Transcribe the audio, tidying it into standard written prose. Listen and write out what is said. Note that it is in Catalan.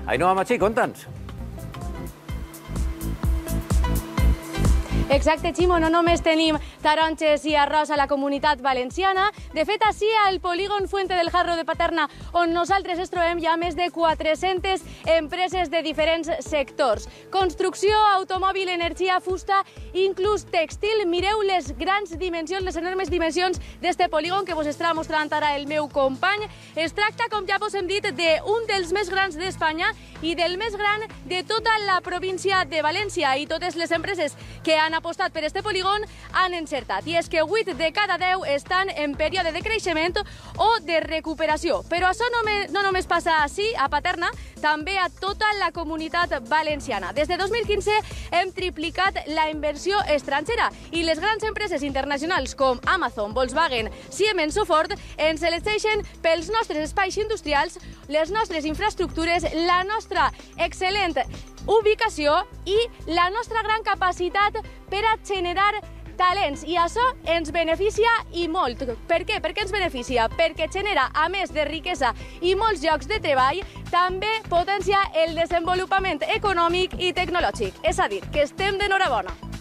Ainhoa Machí, conta'ns. Exacte, Ximo, no només tenim taronges i arròs a la Comunitat Valenciana. De fet, ací al polígon Fuente del Jarro de Paterna, on nosaltres ens trobem, hi ha més de 400 empreses de diferents sectors. Construcció, automòbil, energia, fusta, inclús textil. Mireu les grans dimensions, les enormes dimensions d'este polígon que vos estarà mostrant ara el meu company. Es tracta, com ja vos hem dit, d'un dels més grans d'Espanya i del més gran de tota la província de València, i totes les empreses que han apostat per este polígon han encertat. I és que 8 de cada 10 estan en període de creixement o de recuperació. Però això no només passa així, a Paterna, també a tota la Comunitat Valenciana. Des de 2015 hem triplicat la inversió estrangera i les grans empreses internacionals com Amazon, Volkswagen, Siemens o Ford ens elegeixen pels nostres espais industrials, les nostres infraestructures, la nostra excel·lent ubicació i la nostra gran capacitat per a generar talents. I això ens beneficia i molt. Per què? Per què ens beneficia? Perquè genera, a més de riquesa i molts llocs de treball, també potencia el desenvolupament econòmic i tecnològic. És a dir, que estem d'enhorabona.